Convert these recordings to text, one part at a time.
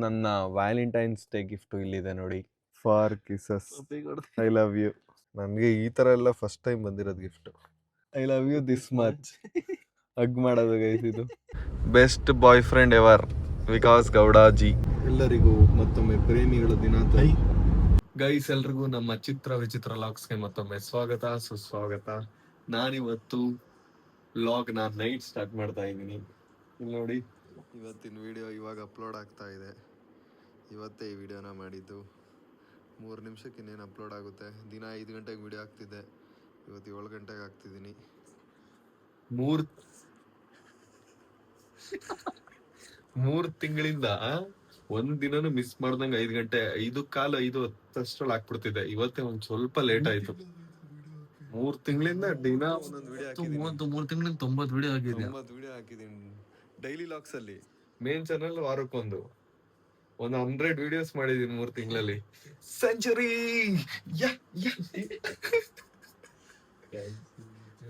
ನನ್ನ Valentine's day gift ಇಲ್ಲಿದೆ ನೋಡಿ. For kisses, I love you. ನನಗೆ ಈ ತರ ಎಲ್ಲ ಫಸ್ಟ್ ಟೈಮ್ ಬಂದಿರೋದು gift. I love you this much. Hug ಮಾಡೋದು ಗೈಸ್ ಇದು. Best boyfriend ever, Vikas Gowdaji. ಎಲ್ಲರಿಗೂ ಮತ್ತೊಮ್ಮೆ ಪ್ರೇಮಿಗಳ ದಿನ. ಗೈಸ್ ಎಲ್ರಿಗೂ ನಮ್ಮ ಚಿತ್ರ ವಿಚಿತ್ರ ಲಾಗ್ಸ್ಗೆ ಮತ್ತೊಮ್ಮೆ ಸ್ವಾಗತ ಸುಸ್ವಾಗತ. ನಾನಿವತ್ತು ಲಾಗ್ ನೈಟ್ ಸ್ಟಾರ್ಟ್ ಮಾಡ್ತಾ ಇದ್ದೀನಿ. ಇಲ್ಲಿ ನೋಡಿ, ಇವತ್ತಿನ ವಿಡಿಯೋ ಇವಾಗ ಅಪ್ಲೋಡ್ ಆಗ್ತಾ ಇದೆ. ಇವತ್ತೇ ಈ ವಿಡಿಯೋನ ಮಾಡಿದ್ದು. 3 ನಿಮಿಷಕ್ಕೆ ಇನ್ನೇನು ಅಪ್ಲೋಡ್ ಆಗುತ್ತೆ. ದಿನ 5 ಗಂಟೆಗೆ ವಿಡಿಯೋ ಆಗ್ತಿದ್ದೆ, ಇವತ್ತು 7 ಗಂಟೆಗೆ ಆಗ್ತಿದ್ದೀನಿ. 3 ತಿಂಗಳಿಂದ ಒಂದ್ ದಿನನೂ ಮಿಸ್ ಮಾಡ್ದಂಗೆ 5 ಗಂಟೆ 5:15 ಹಾಕ್ಬಿಡ್ತಿದ್ದೆ. ಇವತ್ತೇ ಒಂದ್ ಸ್ವಲ್ಪ ಲೇಟ್ ಆಯ್ತು. 3 ತಿಂಗಳಿಂದ ದಿನ ಒಂದೊಂದು ವಿಡಿಯೋ ಹಾಕಿದ್ದೀನಿ. 3 ತಿಂಗಳಿಂದ 90 ವಿಡಿಯೋ ಹಾಕಿದ್ದೀನಿ. 90 ವಿಡಿಯೋ ಹಾಕಿದ್ದೀನಿ ಡೈಲಿ ಲಾಗ್ಸ್ ಅಲ್ಲಿ. ಮೇನ್ ಚಾನಲ್ ವಾರಕ್ಕೊಂದು 100 ವಿಡಿಯೋಸ್ ಮಾಡಿದೀನಿ 3 ತಿಂಗಳಲ್ಲಿ. ಸೆಂಚುರಿ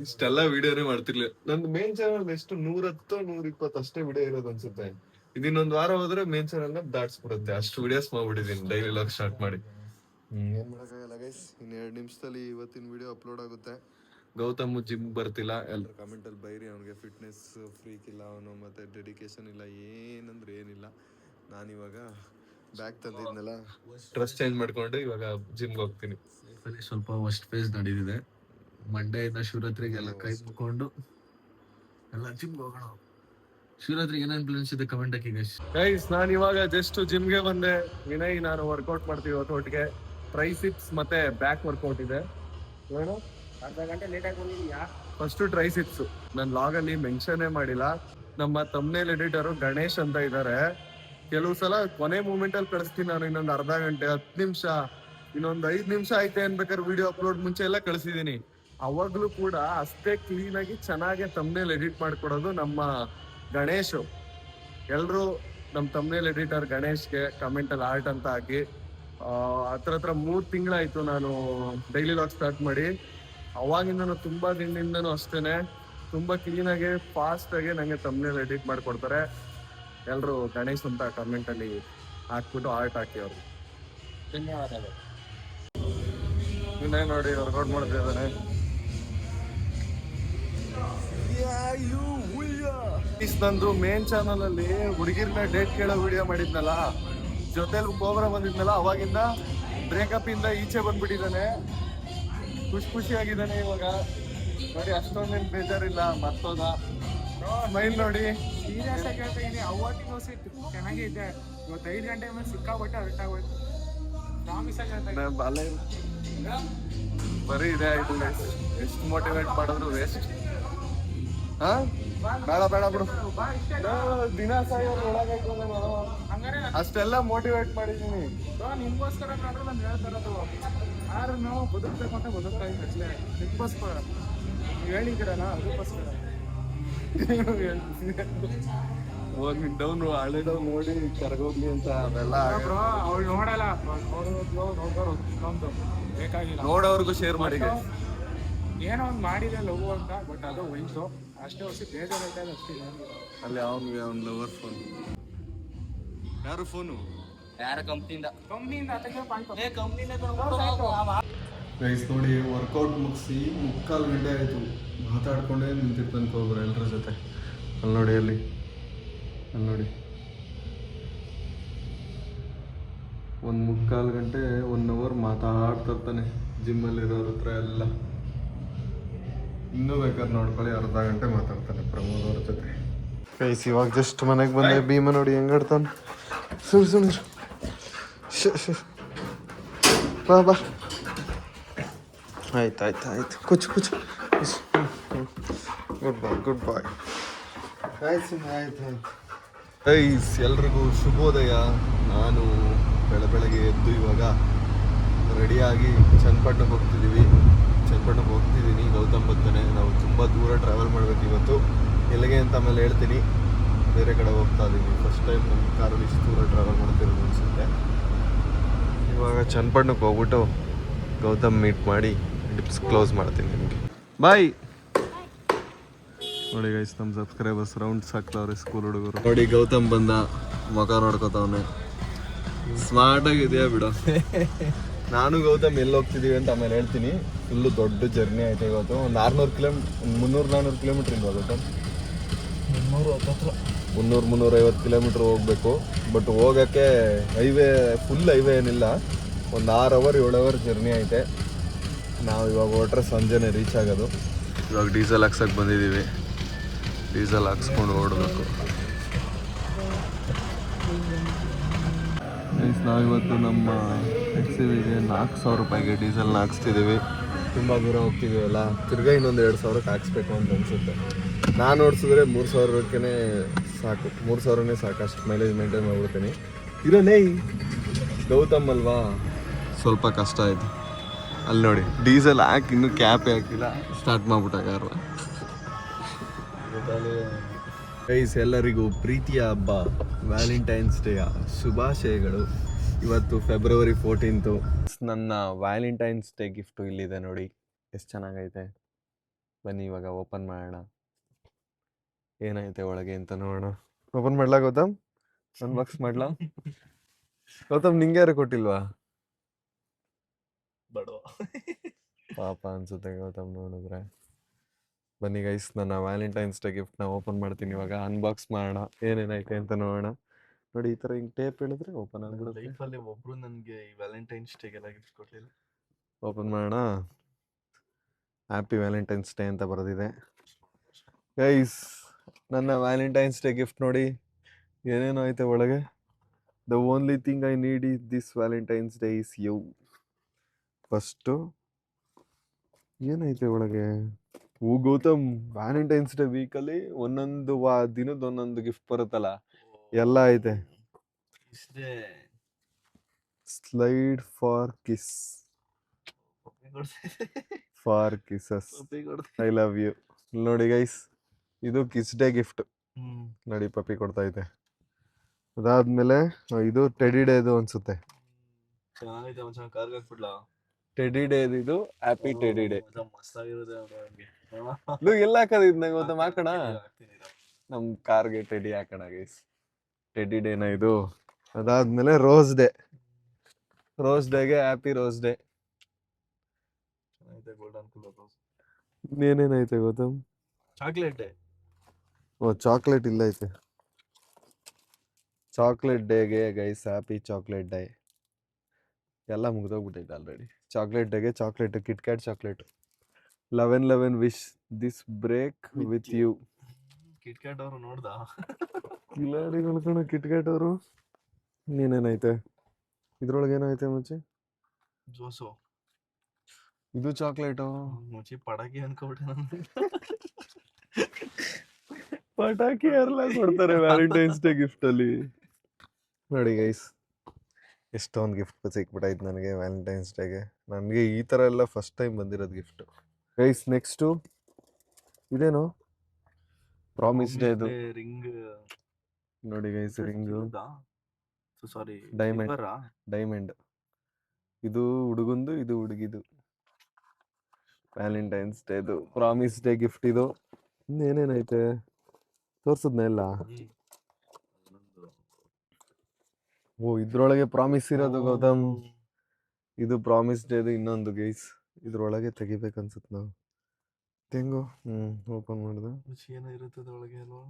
ಇಷ್ಟೆಲ್ಲ ವಿಡಿಯೋನೇ ಮಾಡ್ತಿರ್ಲಿಲ್ಲ. ನಂದು ಮೇನ್ ಚಾನಲ್ ಎಷ್ಟು 110-120 ಅಷ್ಟೇ ವಿಡಿಯೋ ಇರೋದು ಅನ್ಸುತ್ತೆ. ಇದನ್ನೊಂದು ವಾರ ಹೋದ್ರೆ ಮೇನ್ ಚಾನಲ್ ದಾಟ್ಸ್ಬಿಡುತ್ತೆ. ಅಷ್ಟು ವಿಡಿಯೋಸ್ ಮಾಡ್ಬಿಟ್ಟಿದೀನಿ ಡೈಲಿ ಲಾಗ್ ಸ್ಟಾರ್ಟ್ ಮಾಡಿ. ಏನ್ ಮಾಡಕ್ಕಾಗಲ್ಲ ಗೈಸ್. ಇನ್ನು 2 ನಿಮಿಷದಲ್ಲಿ ಇವತ್ತಿನ ವಿಡಿಯೋ ಅಪ್ಲೋಡ್ ಆಗುತ್ತೆ. ಗೌತಮ್ ಜಿಮ್ ಬರ್ತಿಲ್ಲ. ಎಲ್ಲರೂ ಕಮೆಂಟ್ ಅಲ್ಲಿ ಬೈರಿ, ಅವನಿಗೆ ಫಿಟ್ನೆಸ್ ಫ್ರೀಕ್ ಇಲ್ಲ ಅವನು, ಮತ್ತೆ ಡೆಡಿಕೇಶನ್ ಇಲ್ಲ, ಏನಂದ್ರೆ ಏನಿಲ್ಲ. ನಾನಿವಾಗ ಬ್ಯಾಗ್ ತಂದಿದ್ನಲ್ಲ, ಡ್ರೆಸ್ ಚೇಂಜ್ ಮಾಡ್ಕೊಂಡು ಇವಾಗ ಜಿಮ್ಗೆ ಹೋಗ್ತೀನಿ. ಸ್ವಲ್ಪ ಫಸ್ಟ್ ಫೇಸ್ ನಡೆದಿದೆ. ಮಂಡೆಯಿಂದ ಶಿವರಾತ್ರಿಗೆಲ್ಲ ಕೈ ಮುಕ್ಕೊಂಡು ಎಲ್ಲ ಜಿಮ್ಗೆ ಹೋಗೋಣ. ಶಿವರಾತ್ರಿಗೆ ಏನೇನು ಪ್ಲಾನ್ಸ್ ಇದೆ ಕಮೆಂಟ್ ಹಾಕಿ ಗೈಸ್. ನಾನು ಇವಾಗ ಜಸ್ಟ್ ಜಿಮ್ಗೆ ಬಂದೆ. ವಿನಯ್ ನಾನು ವರ್ಕೌಟ್ ಮಾಡ್ತೀವಿ ಒಟ್ಟಿಗೆ. ಟ್ರೈಸಿಪ್ಸ್ ಮತ್ತೆ ಬ್ಯಾಕ್ ವರ್ಕೌಟ್ ಇದೆ. ಏನು ಅರ್ಧ ಗಂಟೆ ಲೇಟ್ ಆಗಿ ಬಂದಿದ್ಯಾ? ಫಸ್ಟ್ ಟ್ರೈಸಿಪ್ಸ್ ನನ್ನ ಲಾಗ್ ಅಲ್ಲಿ ಮೆನ್ಷನ್ ಮಾಡಿಲ್ಲ. ನಮ್ಮ ತಮ್ನೇಲ್ ಎಡಿಟರ್ ಗಣೇಶ್ ಅಂತ ಇದ್ದಾರೆ. ಕೆಲವು ಸಲ ಕೊನೆ ಮೂಮೆಂಟ್ ಅಲ್ಲಿ ಕಳಿಸ್ತೀನಿ ನಾನು. ಇನ್ನೊಂದು ಅರ್ಧ ಗಂಟೆ 10 ನಿಮಿಷ ಇನ್ನೊಂದು 5 ನಿಮಿಷ ಐತೆ ಅನ್ಬೇಕಾದ್ರೆ ವಿಡಿಯೋ ಅಪ್ಲೋಡ್ ಮುಂಚೆ ಎಲ್ಲ ಕಳಿಸಿದೀನಿ. ಅವಾಗ್ಲೂ ಕೂಡ ಅಷ್ಟೇ ಕ್ಲೀನ್ ಆಗಿ ಚೆನ್ನಾಗಿ ತಮ್ನೇಲ್ ಎಡಿಟ್ ಮಾಡ್ಕೊಡೋದು ನಮ್ಮ ಗಣೇಶ್. ಎಲ್ರು ನಮ್ಮ ತಮ್ನೇಲ್ ಎಡಿಟರ್ ಗಣೇಶ್ಗೆ ಕಮೆಂಟ್ ಅಲ್ಲಿ ಆರ್ಟ್ ಅಂತ ಹಾಕಿ. ಹತ್ರ 3 ತಿಂಗಳಾಯ್ತು ನಾನು ಡೈಲಿ ಲಾಗ್ ಸ್ಟಾರ್ಟ್ ಮಾಡಿ. ಅವಾಗಿಂದನು ತುಂಬಾ ದಿನದಿಂದನೂ ಅಷ್ಟೇನೆ ತುಂಬಾ ಕ್ಲೀನ್ ಆಗಿ ಫಾಸ್ಟ್ ಆಗಿ ನಂಗೆ ತಮ್ನೇಲ್ ಎಡಿಟ್ ಮಾಡ್ಕೊಡ್ತಾರೆ. ಎಲ್ರು ಗಣೇಶ್ ಅಂತ ಕಮೆಂಟ್ ಅಲ್ಲಿ ಹಾಕ್ಬಿಟ್ಟು ಆರ್ಟ್ ಹಾಕಿ ಅವ್ರಿಗೆ ಧನ್ಯವಾದಗಳು. ಇನ್ನೇ ನೋಡಿ ವರ್ಕೌಟ್ ಮಾಡ್ತಿದ್ದಾನೆ. ನಂದು ಮೇನ್ ಚಾನಲ್ ಅಲ್ಲಿ ಹುಡುಗಿರ್ನ ಡೇಟ್ ಕೇಳೋ ವಿಡಿಯೋ ಮಾಡಿದ್ನಲ್ಲ, ಜೊತೆಲಿ ಕೋಬ್ರಾ ಬಂದಿದ್ನಲ್ಲ, ಅವಾಗಿಂದ ಬ್ರೇಕಪ್ ಇಂದ ಈಚೆ ಬಂದ್ಬಿಟ್ಟಿದ್ದಾನೆ. ಖುಷಿಯಾಗಿದ್ದಾನೆ ಇವಾಗ ನೋಡಿ. ಅಷ್ಟೊಂದೇನು ಬೇಜಾರಿಲ್ಲ. ಮತ್ತೋದ ಮೈಲ್ ನೋಡಿ. ಸೀರಿಯಸ್ ಆಗಿ ಹೇಳ್ತಾ ಇದೀನಿ. ಅವತ್ತಿನ ಚೆನ್ನಾಗೇ ಇದೆ. ಇವತ್ತು 5 ಗಂಟೆ ಮೇಲೆ ಸಿಕ್ಕಾಬಿಟ್ಟೆ ಅರ್ಟ್ ಆಗೋಯ್ತು. ಪ್ರಾಮಿಸ್ ಆಗಿ ಹೇಳ್ತಾ ಬರೀ ಇದೆ ಆಯ್ತು. ಎಷ್ಟು ಮೋಟಿವೇಟ್ ಮಾಡಿದ್ರು ವೇಸ್ಟ್. ಹಾ ಬೇಡ ಬಿಡು. ದಿನ ಅಷ್ಟೆಲ್ಲ ಮೋಟಿವೇಟ್ ಮಾಡಿದೀನಿ. ನಿಮ್ಗೋಸ್ಕರ ನಾನು ಹೇಳ್ತಾರದು. ಯಾರು ನಾವು ಬದುಕ್ಬೇಕು ಅಂತ ಬದುಕ್ತಾ ಇದ್ದೀವಿ ಅಷ್ಟೇ. ನಿಮ್ಗೋಸ್ಕರ ನೀವು ಹೇಳಿದ್ದೀರಲ್ಲ, ಅದಕ್ಕೋಸ್ಕರ. ಹೋಗಿ ಡೌನ್ ಹಳೆ ಡೌನ್ ನೋಡಿ ಕರ್ಗೋಗ್ಲಿ ಅಂತ ಅವೆಲ್ಲ ಅವ್ರು ನೋಡಲ್ಲ. ಬೇಕಾಗಿಲ್ಲ. ನೋಡೋರ್ಗು ಶೇರ್ ಮಾಡಿ. ಏನೋ ಒಂದು ಮಾಡಿದೆ ಲವ್ ಅಂತ, ಬಟ್ ಅದು ಹೋಯ್ತು ಅಷ್ಟೇ. ವರ್ಷ ಬೇಜಾರಾಯ್ತಾ ಅಷ್ಟೇ. ಅಲ್ಲಿ ಅವ್ನಿಗೆ ಅವ್ನ ಲವರ್ ಫೋನ್. ಯಾರು ಫೋನು? ಯಾರ ಕಂಪ್ನಿಯಿಂದ ಗೈಸ್ ನೋಡಿ, ವರ್ಕೌಟ್ ಮುಗಿಸಿ 3/4 ಗಂಟೆ ಆಯಿತು. ಮಾತಾಡ್ಕೊಂಡೇ ನಿಂತಿರ್ತಾನೆ ಹೋಗ್ರು ಎಲ್ಲರ ಜೊತೆ. ಅಲ್ಲಿ ನೋಡಿ, ಅಲ್ಲಿ ನೋಡಿ 3/4 ಗಂಟೆ 1 ಅವರ್ ಮಾತಾಡ್ತಿರ್ತಾನೆ ಜಿಮ್ಮಲ್ಲಿರೋರ ಹತ್ರ ಎಲ್ಲ. ಇನ್ನೂ ಬೇಕಾದ್ರೆ ನೋಡ್ಕೊಳ್ಳಿ, ಅರ್ಧ ಗಂಟೆ ಮಾತಾಡ್ತಾನೆ ಪ್ರಮೋದ್ ಅವ್ರ ಜೊತೆ. ಗೈಸ್ ಇವಾಗ ಜಸ್ಟ್ ಮನೆಗೆ ಬಂದೆ. ಭೀಮ ನೋಡಿ ಹೆಂಗಾಡ್ತಾನೆ. ಸುಮ್ಮನೆ ಬಾ. ಆಯ್ತು ಕುಚ್ ಗುಡ್ ಬಾಯ್. ಆಯ್ತು. ಗೈಸ್ ಎಲ್ರಿಗೂ ಶುಭೋದಯ. ನಾನು ಬೆಳಗ್ಗೆ ಎದ್ದು ಇವಾಗ ರೆಡಿಯಾಗಿ ಚನ್ನಪಟ್ಟಣಕ್ಕೆ ಹೋಗ್ತಿದ್ದೀನಿ. ಗೌತಮ್ ಬರ್ತಾನೆ. ನಾವು ತುಂಬ ದೂರ ಟ್ರಾವೆಲ್ ಮಾಡಬೇಕು ಇವತ್ತು. ಎಲ್ಲಿಗೆ ಅಂತ ಆಮೇಲೆ ಹೇಳ್ತೀನಿ. ಬೇರೆ ಕಡೆ ಹೋಗ್ತಾ ಇದ್ದೀವಿ. ಫಸ್ಟ್ ಟೈಮ್ ನಮ್ಮ ಕಾರಲ್ಲಿ ಇಷ್ಟು ದೂರ ಟ್ರಾವೆಲ್ ಮಾಡ್ತಿರೋದು ಅನಿಸುತ್ತೆ. ಇವಾಗ ಚನ್ನಪಟ್ಟಣಕ್ಕೆ ಹೋಗ್ಬಿಟ್ಟು ಗೌತಮ್ ಮೀಟ್ ಮಾಡಿ ಡಿಪ್ಸ್ ಕ್ಲೋಸ್ ಮಾಡ್ತೀನಿ ನಿಮಗೆ. ಬಾಯ್. ನೋಡಿ ಗೈಸ್, ನಮ್ಮ ಸಬ್ಸ್ಕ್ರೈಬರ್ಸ್ ರೌಂಡ್ಸ್ ಹಾಕ್ತವ್ರೆ ಸ್ಕೂಲ್ ಹುಡುಗರು. ನೋಡಿ ಗೌತಮ್ ಬಂದ, ಮುಖ ನೋಡ್ಕೊತವನೆ. ಸ್ಮಾರ್ಟ್ ಆಗಿದೆಯಾ ಬಿಡು. ನಾನು ಗೌತಮ್ ಎಲ್ಲಿ ಹೋಗ್ತಿದೀವಿ ಅಂತ ಆಮೇಲೆ ಹೇಳ್ತೀನಿ. ಫುಲ್ಲು ದೊಡ್ಡ ಜರ್ನಿ ಆಯ್ತು ಇವತ್ತು. ಒಂದು 600 ಕಿಲೋಮೀಟರ್, 300-400 ಕಿಲೋಮೀಟ್ರ್ ಇಲ್ವಾ ಗೌತಮ್? 300-350 ಕಿಲೋಮೀಟ್ರ್ ಹೋಗ್ಬೇಕು. ಬಟ್ ಹೋಗೋಕ್ಕೆ ಹೈವೇ, ಫುಲ್ ಹೈವೇ ಏನಿಲ್ಲ, ಒಂದು 6 ಅವರ್ 7 ಅವರ್ ಜರ್ನಿ ಐತೆ. ನಾವು ಇವಾಗ ಹೊರಟ್ರೆ ಸಂಜೆನೆ ರೀಚ್ ಆಗೋದು. ಇವಾಗ ಡೀಸೆಲ್ ಹಾಕ್ಸಕ್ಕೆ ಬಂದಿದ್ದೀವಿ. ಡೀಸೆಲ್ ಹಾಕ್ಸ್ಕೊಂಡು ಓಡಬೇಕು. ನಾವಿವತ್ತು ನಮ್ಮ ಎಕ್ಸಿವಿಗೆ 4,000 ರೂಪಾಯಿಗೆ ಡೀಸೆಲ್ನ ಹಾಕ್ಸ್ತಿದ್ದೀವಿ. ತುಂಬ ದೂರ ಹೋಗ್ತಿದ್ದೀವಲ್ಲ, ತಿರ್ಗಾ ಇನ್ನೊಂದು 2,000ಕ್ಕೆ ಹಾಕ್ಸ್ಬೇಕು ಅಂತ ಅನಿಸುತ್ತೆ. ನಾನು ಓಡಿಸಿದ್ರೆ 3,000ಕ್ಕೆ ಸಾಕು, 3,000ನೇ ಸಾಕು, ಅಷ್ಟು ಮೈಲೇಜ್ ಮೇಂಟೈನ್ ಮಾಡ್ಬಿಡ್ತೀನಿ. ಇರೋನೇ ಗೌತಮ್ ಅಲ್ವಾ, ಸ್ವಲ್ಪ ಕಷ್ಟ ಆಯಿತು. ಅಲ್ಲಿ ನೋಡಿ ಡೀಸೆಲ್ ಹಾಕಿ ಇನ್ನೂ ಕ್ಯಾಪೇ ಹಾಕಿಲ್ಲ, ಸ್ಟಾರ್ಟ್ ಮಾಡ್ಬಿಟ್ಟ ಕಾರು. ಗೈಸ್, ಎಲ್ಲರಿಗೂ ಪ್ರೀತಿಯ ಹಬ್ಬ ವ್ಯಾಲೆಂಟೈನ್ಸ್ ಡೇಯ ಶುಭಾಶಯಗಳು. ಇವತ್ತು ಫೆಬ್ರವರಿ 14. ನನ್ನ ವ್ಯಾಲೆಂಟೈನ್ಸ್ ಡೇ ಗಿಫ್ಟು ಇಲ್ಲಿದೆ ನೋಡಿ, ಎಷ್ಟು ಚೆನ್ನಾಗೈತೆ. ಬನ್ನಿ ಇವಾಗ ಓಪನ್ ಮಾಡೋಣ, ಏನೈತೆ ಒಳಗೆ ಅಂತ ನೋಡೋಣ. ಓಪನ್ ಮಾಡ್ಲಾ ಗೌತಮ್? ಅನ್ಬಾಕ್ಸ್ ಮಾಡ್ಲಾ ಗೌತಮ್? ನಿಂಗೆ ಯಾರು ಕೊಟ್ಟಿಲ್ವಾ? ಪಾಪ ಅನ್ಸುತ್ತೆ ಗೌತಮ್ ನೋಡಿದ್ರೆ. ಬನ್ನಿ ಗೈಸ್, ನನ್ನ ವ್ಯಾಲೆಂಟೈನ್ಸ್ ಡೇ ಗಿಫ್ಟ್ನ ಓಪನ್ ಮಾಡ್ತೀನಿ ಇವಾಗ. ಅನ್ಬಾಕ್ಸ್ ಮಾಡೋಣ, ಏನೇನೈತೆ ಅಂತ ನೋಡೋಣ. ನೋಡಿ, ಈ ಥರ ಹಿಂಗೆ ಟೇಪ್ ಹೇಳಿದ್ರೆ ಓಪನ್ ಆಗ್ಬಿಡುತ್ತೆ. ಲೈಫಲ್ಲಿ ಒಬ್ರು ನನಗೆ ಈ ವ್ಯಾಲೆಂಟೈನ್ಸ್ ಡೇಗೆಲ್ಲ ಗಿಫ್ಟ್ ಕೊಟ್ಟಿಲ್ಲ. ಓಪನ್ ಮಾಡೋಣ. ಹ್ಯಾಪಿ ವ್ಯಾಲೆಂಟೈನ್ಸ್ ಡೇ ಅಂತ ಬರೆದಿದೆ. ಗೈಸ್, ನನ್ನ ವ್ಯಾಲೆಂಟೈನ್ಸ್ ಡೇ ಗಿಫ್ಟ್ ನೋಡಿ, ಏನೇನೋ ಐತೆ ಒಳಗೆ. The only thing I need is this valentine's day is you. First ಏನೈತೆ ಒಳಗೆ? ಓ ಗೌತಮ್, ವ್ಯಾಲೆಂಟೈನ್ಸ್ ಡೇ ವೀಕಲ್ಲಿ ಒಂದೊಂದು ದಿನದ ಒಂದೊಂದು ಗಿಫ್ಟ್ ಬರುತ್ತಲ್ಲ, ಎಲ್ಲ ಐತೆ. Slide for kiss, for kisses, I love you. ನೋಡಿ ಗೈಸ್, ಇದು ಕಿಸ್ ಡೇ ಗಿಫ್ಟ್. ನೋಡಿ, ಪಪ್ಪಿ ಕೊಡ್ತಾ ಐತೆ. ಅದಾದ್ಮೇಲೆ ಇದು ಟೆಡಿ ಡೇದು ಅನ್ಸುತ್ತೆ. ಟೆಡಿ ಡೇ ಇದು, ಹ್ಯಾಪಿ ಟೆಡಿ ಡೇ. ಎಲ್ಲ ಹಾಕೋದಿದ್ ನಂಗೆ ಗೊತ್ತ, ಹಾಕೋಣ ನಮ್ ಕಾರ್ಗೆ ಟೆಡಿ ಹಾಕೋಣ ಗೈಸ್. ಟೆಡಿ ಡೇನ ಇದು. ಅದಾದ್ಮೇಲೆ ರೋಸ್ ಡೇ. ರೋಸ್ ಡೇಗೆ ಹ್ಯಾಪಿ ರೋಸ್ ಡೇ. ಏನೇನೈತೆ ಗೌತಮ್? Chocolate day. ಓ, ಚಾಕ್ಲೇಟ್ ಇಲ್ಲ ಐತೆ. ಚಾಕ್ಲೇಟ್ ಡೇಗೆ ಗೈಸ್ ಹ್ಯಾಪಿ ಚಾಕ್ಲೇಟ್ ಡೇ. ಎಲ್ಲ ಮುಗ್ದೋಗ್ಬಿಟ್ಟೈತೆ ಆಲ್ರೆಡಿ. ಚಾಕ್ಲೇಟ್ ಡೇಗೆ chocolate, KitKat chocolate. 11/11 wish this break with you. KitKat ಅವರು ನೋಡ್ದ? ಕಿಲಾಡಿಗಳು ಕಣ ಕಿಟ್ ಕ್ಯಾಟ್ ಅವರು. ಏನೇನೈತೆ ಇದ್ರೊಳಗೆ? ಏನೈತೆ ಮುಂಚೆ? ಜೋಸು. ಇದು ಚಾಕ್ಲೇಟು. ಮುಚ್ಚಿ ಪಟಾಕಿ ಅನ್ಕೊಬಿಟ್ಟೆ ನಾನು. ಪಟಾಕಿ ಯಾರೆಲ್ಲ ಕೊಡ್ತಾರೆ ವ್ಯಾಲೆಂಟೈನ್ಸ್ ಡೇ ಗಿಫ್ಟ್ ಅಲ್ಲಿ? ನೋಡಿ ಗೈಸ್, ಎಷ್ಟೊಂದು ಗಿಫ್ಟ್ ಸಿಕ್ಬಿಟ್ಟಾಯ್ತು ನನಗೆ ವ್ಯಾಲೆಂಟೈನ್ಸ್ ಡೇಗೆ. ನನಗೆ ಈ ಥರ ಎಲ್ಲ ಫಸ್ಟ್ ಟೈಮ್ ಬಂದಿರೋದು ಗಿಫ್ಟ್. ಗೈಸ್, ನೆಕ್ಸ್ಟು ಇದೇನು? ಪ್ರಾಮಿಸ್ ಡೇದು ರಿಂಗ್. ನೋಡಿ ಗೈಸ್, ರಿಂಗು. Sorry, diamond. ಇದು ಹುಡುಗಂದು, ಇದು ಹುಡುಗಿದು. ವ್ಯಾಲೆಂಟೈನ್ಸ್ ಡೇದು ಪ್ರಾಮಿಸ್ ಡೇ ಗಿಫ್ಟ್ ಇದು. ಏನೇನೈತೆ ತೋರ್ಸದ್ನ ಎಲ್ಲ? ಓ, ಇದ್ರೊಳಗೆ ಪ್ರಾಮಿಸ್ ಇರೋದು ಗೌತಮ್. ಇದು ಪ್ರಾಮಿಸ್ ಡೇದು ಇನ್ನೊಂದು ಗೈಸ್. ಇದ್ರೊಳಗೆ ತೆಗಿಬೇಕನ್ಸುತ್ತೆ ನಾವು. ಹೆಂಗೋ? ಓಪನ್ ಮಾಡಿದೆ. ಏನೋ ಇರುತ್ತದೆ ಒಳಗೆ ಅಲ್ವಾ?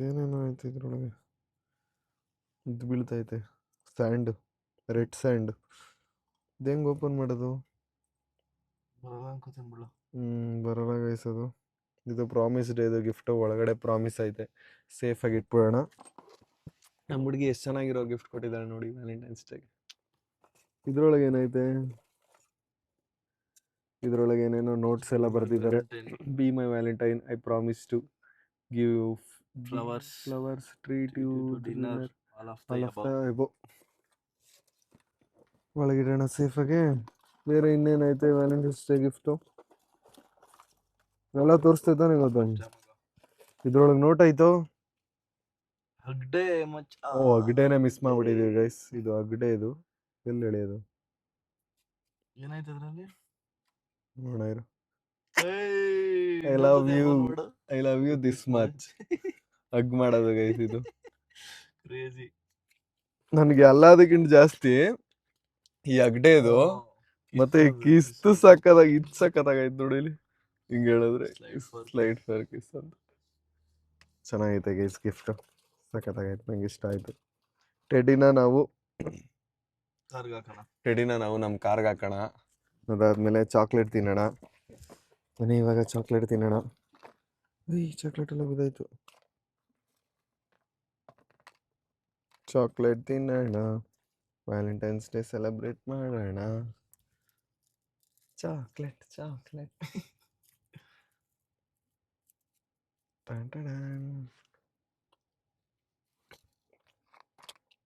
ಏನೇನೋ ಐತೆ ಇದ್ರೊಳಗೆ. ಇದು ಬೀಳ್ತೈತೆ, ಸ್ಯಾಂಡ್, ರೆಡ್ ಸ್ಯಾಂಡ್. ಇದು ಹೆಂಗೆ ಓಪನ್ ಮಾಡೋದು? ಬರಲ್ಲ ಅನ್ಕೋತೀನಿ ಬಿಡು. ಬರಲ್ಲ ಗೈಸ್ ಅದು. ಇದು ಪ್ರಾಮಿಸ್ ಡೇದು ಗಿಫ್ಟು. ಒಳಗಡೆ ಪ್ರಾಮಿಸ್ ಐತೆ, ಸೇಫಾಗಿ ಇಟ್ಬಿಡೋಣ. ನಮ್ಮ ಹುಡುಗಿ ಎಷ್ಟು ಚೆನ್ನಾಗಿರೋ ಗಿಫ್ಟ್ ಕೊಟ್ಟಿದ್ದಾಳೆ ನೋಡಿ ವ್ಯಾಲೆಂಟೈನ್ಸ್ ಡೇಗೆ. ಇದ್ರೊಳಗೆ ಏನೈತೆ? ಇದ್ರೊಳಗೆ ಏನೇನೋ ನೋಟ್ಸ್ ಎಲ್ಲ ಬರ್ತಿದ್ದಾರೆ. Be my valentine, I promise to give flowers, treat you dinner, all of the above. ಒಳಗಿಡೋಣ ಸೇಫಾಗೆ. ಬೇರೆ ಇನ್ನೇನೈತೆ ವ್ಯಾಲೆಂಟೈನ್ಸ್ ಡೇ ಗಿಫ್ಟು? ಎಲ್ಲ ತೋರಿಸ್ತೈತಾನೆ ಗೊತ್ತ. ಇದ್ರೊಳಗೆ ನೋಟ್ ಆಯ್ತು. ಹಗ್ಡೆ ಮಚ್ಚ. ಓ, ಹಗ್ಡೆನೇ ಮಿಸ್ ಮಾಡ್ಬಿಟ್ಟಿದೀವಿ ಗೈಸ್. ಇದು ಹಗ್ಡೆ. ಇದು ಎಲ್ಲಿ ಎಳೆಯೋದು? ಏನಾಯ್ತು ಅದ್ರಲ್ಲಿ? ನೋಡ ಇರು. I love you this much. Hug ಮಾಡೋದು ಗೈಸ್ ಇದು. ಕ್ರೇಜಿ. ನನಗೆ ಎಲ್ಲದಕ್ಕಿಂತ ಜಾಸ್ತಿ ಈ ಅಗ್ಡೆದು ಮತ್ತೆ ಈ ಕಿಸ್ತು ಸಕ್ಕತ್ತಾಗೈತೆ ನೋಡಿ ಇಲ್ಲಿ. ಹಿಂಗೆ ಹೇಳಿದ್ರೆ ಸ್ಲೈಡ್ ಫೇರ್ ಕಿಸ್ ಅಂತ ಚೆನ್ನಾಗೈತೆ ಗೈಸ್. ಗಿಫ್ಟ್ ಸಕ್ಕತ್ತಾಗೈತೆ, ನಂಗೆ ಇಷ್ಟ ಆಯ್ತು. ಟೆಡಿನ ನಾವು ನಮ್ಮ ಕಾರ್ಗೆ ಹಾಕೋಣ. ಅದಾದ್ಮೇಲೆ ಚಾಕ್ಲೇಟ್ ತಿನ್ನೋಣ. ಬನ್ನಿ ಇವಾಗ ಚಾಕ್ಲೇಟ್ ತಿನ್ನೋಣ. ಚಾಕ್ಲೇಟ್ ಎಲ್ಲ ಬಿದ್ದಾಯ್ತು. ಚಾಕ್ಲೇಟ್ ತಿನ್ನೋಣ, ವ್ಯಾಲೆಂಟೈನ್ಸ್ ಡೇ ಸೆಲೆಬ್ರೇಟ್ ಮಾಡೋಣ. ಚಾಕ್ಲೇಟ್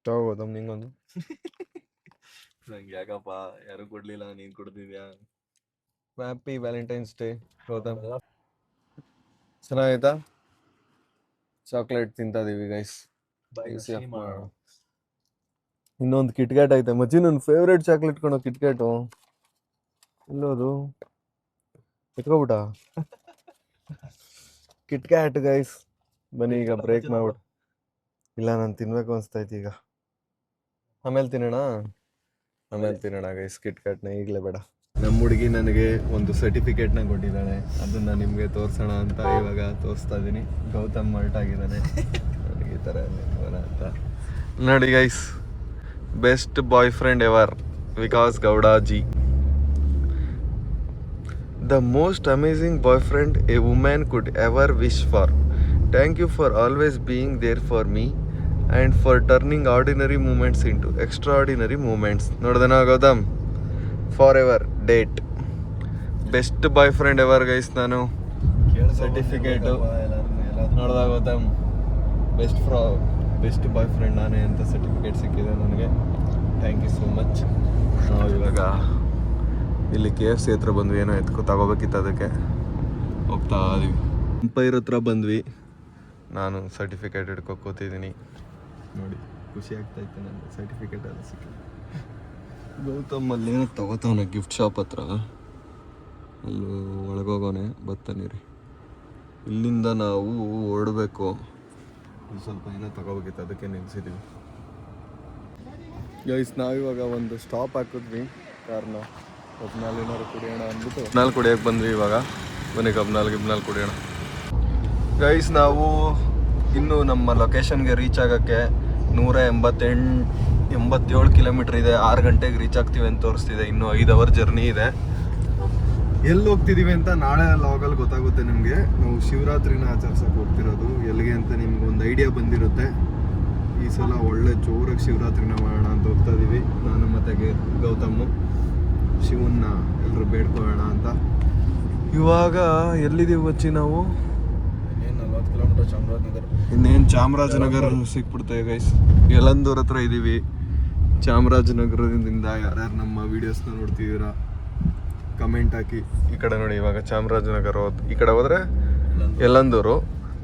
ತಗೋದಮ್ ನಿಂಗೊಂದು. ನಂಗೆ ಯಾಕಪ್ಪ ಯಾರು ಕೊಡ್ಲಿಲ್ಲ, ನೀನ್ ಕೊಡ್ತಿದ್ಯಾ. Happy Valentine's day Gautam. ಚೆನ್ನಾಗೈತಾ? ಚಾಕ್ಲೇಟ್ ತಿಂತಾ ಇದೀವಿ ಗೈಸ್. ಇನ್ನೊಂದು ಕಿಟ್ಕ್ಯಾಟ್ ಐತೆ ಮಚ್ಚಿ, ನನ್ನ ಫೇವ್ರೇಟ್ ಚಾಕ್ಲೇಟ್ ಕಣೋ ಕಿಟ್ಕ್ಯಾಟು. ಎಲ್ಲೋದು ಎತ್ಕೊಬಿಟ್ಟ ಕಿಟ್ಕ್ಯಾಟ್ ಗೈಸ್. ಬನ್ನಿ ಈಗ ಬ್ರೇಕ್ ಮಾಡ್ಬಿಟ್ಟು. ಇಲ್ಲ ನಾನು ತಿನ್ಬೇಕು ಅನ್ಸ್ತೈತಿ ಈಗ. ಆಮೇಲೆ ತಿನ್ನೋಣ ಗೈಸ್ ಕಿಟ್ಕ್ಯಾಟ್ನ, ಈಗಲೇ ಬೇಡ. ನಮ್ಮ ಹುಡುಗಿ ನನಗೆ ಒಂದು ಸರ್ಟಿಫಿಕೇಟ್ನ ಕೊಟ್ಟಿದ್ದಾಳೆ, ಅದನ್ನ ನಿಮಗೆ ತೋರಿಸೋಣ ಅಂತ ಇವಾಗ ತೋರಿಸ್ತಾ ಇದ್ದೀನಿ. ಗೌತಮ್ ಮಲ್ಟ್ ಆಗಿದ್ದಾನೆ ಈ ಥರ ಅಂತ ನೋಡಿ guys. Best boyfriend ever, Vikas Gowda ji. The most amazing boyfriend a woman could ever wish for. Thank you for always being there for me and for turning ordinary moments into extraordinary moments. ನೋಡ್ದನ Gautam? Forever date. Best boyfriend ever guys. ನಾನು certificate ನೋಡ್ದ Gautam, best boy friend ನಾನೇ ಅಂತ certificate ಸಿಕ್ಕಿದೆ ನನಗೆ. Thank you so much. ನಾವು ಇವಾಗ ಇಲ್ಲಿ KFC ಹತ್ರ ಬಂದ್ವಿ, ಏನೋ ತಗೋಬೇಕಿತ್ತು, ಅದಕ್ಕೆ ಹೋಗ್ತಾ ಇದೀವಿ. ಅಂಪೈರ್ ಹತ್ರ ಬಂದ್ವಿ. ನಾನು ಸರ್ಟಿಫಿಕೇಟ್ ಹಿಡ್ಕೊ ಕೂತಿದ್ದೀನಿ ನೋಡಿ, ಖುಷಿ ಆಗ್ತಾ ಇತ್ತು ನನಗೆ ಸರ್ಟಿಫಿಕೇಟ್ ಎಲ್ಲ ಸಿಕ್ಕಿದೆ. ಗೌತಮ್ ಅಲ್ಲಿ ಏನೋ ತಗೋತಾವನೆ ಗಿಫ್ಟ್ ಶಾಪ್ ಹತ್ರ, ಅಲ್ಲೂ ಒಳಗೋಗೋನೆ. ಬರ್ತಾನಿರಿ, ಇಲ್ಲಿಂದ ನಾವು ಹೊರಡಬೇಕು. ಸ್ವಲ್ಪ ಏನೋ ತಗೋಬೇಕಿತ್ತು, ಅದಕ್ಕೆ ನಿಲ್ಸಿದ್ದೀವಿ ಗೈಸ್. ನಾವಿವಾಗ ಒಂದು ಸ್ಟಾಪ್ ಹಾಕಿದ್ವಿ ಕಾರ್ನ. ಕಬ್ನಾಲ್ ಏನಾರು ಕುಡಿಯೋಣ ಅಂದ್ಬಿಟ್ಟು ಕಬ್ನಾಲ್ ಕುಡಿಯೋಕೆ ಬಂದ್ವಿ ಇವಾಗ. ಬನ್ನಿ ಗಿಬ್ನಾಲ್ ಕುಡಿಯೋಣ ಗೈಸ್. ನಾವು ಇನ್ನು ನಮ್ಮ ಲೊಕೇಶನ್ಗೆ ರೀಚ್ ಆಗೋಕ್ಕೆ 187 ಕಿಲೋಮೀಟ್ರ್ ಇದೆ. 6 ಗಂಟೆಗೆ ರೀಚ್ ಆಗ್ತೀವಿ ಅಂತ ತೋರಿಸ್ತಿದೆ. ಇನ್ನೂ 5 ಅವರ್ ಜರ್ನಿ ಇದೆ. ಎಲ್ಲಿ ಹೋಗ್ತಿದ್ದೀವಿ ಅಂತ ನಾಳೆ ಲಾಗಲ್ಲಿ ಗೊತ್ತಾಗುತ್ತೆ ನಿಮಗೆ. ನಾವು ಶಿವರಾತ್ರಿನ ಆಚರಿಸೋಕೆ ಹೋಗ್ತಿರೋದು. ಎಲ್ಲಿಗೆ ಅಂತ ನಿಮ್ಗೆ ಒಂದು ಐಡಿಯಾ ಬಂದಿರುತ್ತೆ. ಈ ಸಲ ಒಳ್ಳೆ ಜೋರಾಗಿ ಶಿವರಾತ್ರಿನ ಮಾಡೋಣ ಅಂತ ಹೋಗ್ತಾ ಇದೀವಿ. ನಾನು ಮತ್ತೆ ಗೌತಮ್ಮು ಶಿವನ್ನ ಎಲ್ಲರೂ ಬೇಡ್ಕೊಳ್ಳೋಣ ಅಂತ. ಇವಾಗ ಎಲ್ಲಿದ್ದೀವಿ ಬಚ್ಚಿ ನಾವು? 40 ಕಿಲೋಮೀಟರ್ ಚಾಮರಾಜನಗರ. ಇನ್ನೇನು ಚಾಮರಾಜನಗರ ಸಿಕ್ಬಿಡ್ತೇವೆ ಗೈಸ್. ಯಲಂದೂರ್ ಹತ್ರ ಇದ್ದೀವಿ. ಚಾಮರಾಜನಗರದಿಂದ ಯಾರ್ಯಾರು ನಮ್ಮ ವೀಡಿಯೋಸ್ನ ನೋಡ್ತಿದ್ದೀರಾ ಕಮೆಂಟ್ ಹಾಕಿ. ಈ ಕಡೆ ನೋಡಿ, ಇವಾಗ ಚಾಮರಾಜನಗರ ಈ ಕಡೆ ಹೋದ್ರೆ ಯಲಂದೂರು.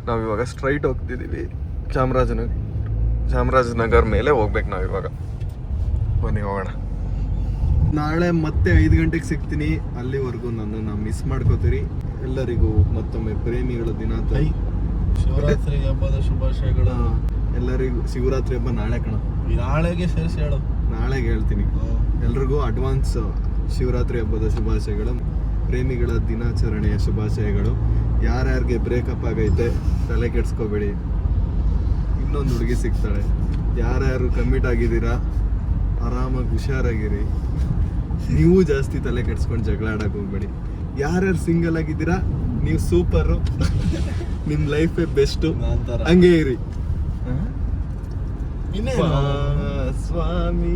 ನಾವು ಇವಾಗ ಸ್ಟ್ರೈಟ್ ಹೋಗ್ತಿದ್ದೀವಿ ಚಾಮರಾಜನಗರ ಮೇಲೆ ಹೋಗ್ಬೇಕು ನಾವು ಇವಾಗ. ಬನ್ನಿ ಹೋಗೋಣ. ನಾಳೆ ಮತ್ತೆ 5 ಗಂಟೆಗೆ ಸಿಗ್ತೀನಿ. ಅಲ್ಲಿವರೆಗೂ ನನ್ನನ್ನು ಮಿಸ್ ಮಾಡ್ಕೋತೀರಿ. ಎಲ್ಲರಿಗೂ ಮತ್ತೊಮ್ಮೆ ಪ್ರೇಮಿಗಳ ದಿನ, ಶಿವರಾತ್ರಿ ಹಬ್ಬದ ಶುಭಾಶಯಗಳು ಎಲ್ಲರಿಗೂ. ಶಿವರಾತ್ರಿ ಹಬ್ಬ ನಾಳೆ ಕಣ, ನಾಳೆಗೆ ಸೇರಿಸಿ ಹೇಳು. ನಾಳೆಗೆ ಹೇಳ್ತೀನಿ. ಎಲ್ರಿಗೂ ಅಡ್ವಾನ್ಸ್ ಶಿವರಾತ್ರಿ ಹಬ್ಬದ ಶುಭಾಶಯಗಳು, ಪ್ರೇಮಿಗಳ ದಿನಾಚರಣೆಯ ಶುಭಾಶಯಗಳು. ಯಾರ್ಯಾರಿಗೆ ಬ್ರೇಕಪ್ ಆಗೈತೆ ತಲೆ ಕೆಡ್ಸ್ಕೋಬೇಡಿ, ಇನ್ನೊಂದು ಹುಡುಗಿ ಸಿಗ್ತಾಳೆ. ಯಾರ್ಯಾರು ಕಮಿಟ್ ಆಗಿದ್ದೀರಾ ಆರಾಮಾಗಿ ಹುಷಾರಾಗಿರಿ. ನೀವು ಜಾಸ್ತಿ ತಲೆ ಕೆಡ್ಸ್ಕೊಂಡು ಜಗಳ ಆಡಕ್ಕೆ ಹೋಗ್ಬೇಡಿ. ಯಾರ್ಯಾರು ಸಿಂಗಲ್ ಆಗಿದ್ದೀರಾ ನೀವು ಸೂಪರು, ನಿಮ್ಮ ಲೈಫೇ ಬೆಸ್ಟು, ಹಂಗೆ ಇರಿ. ಸ್ವಾಮಿ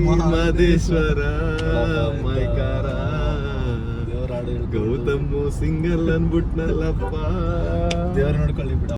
ಮಹದೇಶ್ವರ ಮೈಕಾರ ಗೌತಮ್ ಸಿಂಗಲ್ ಅನ್ಬಿಟ್ನಲ್ಲಪ್ಪ. ದೇವ್ರ ನೋಡ್ಕೊಳ್ಳಿ ಬಿಡ.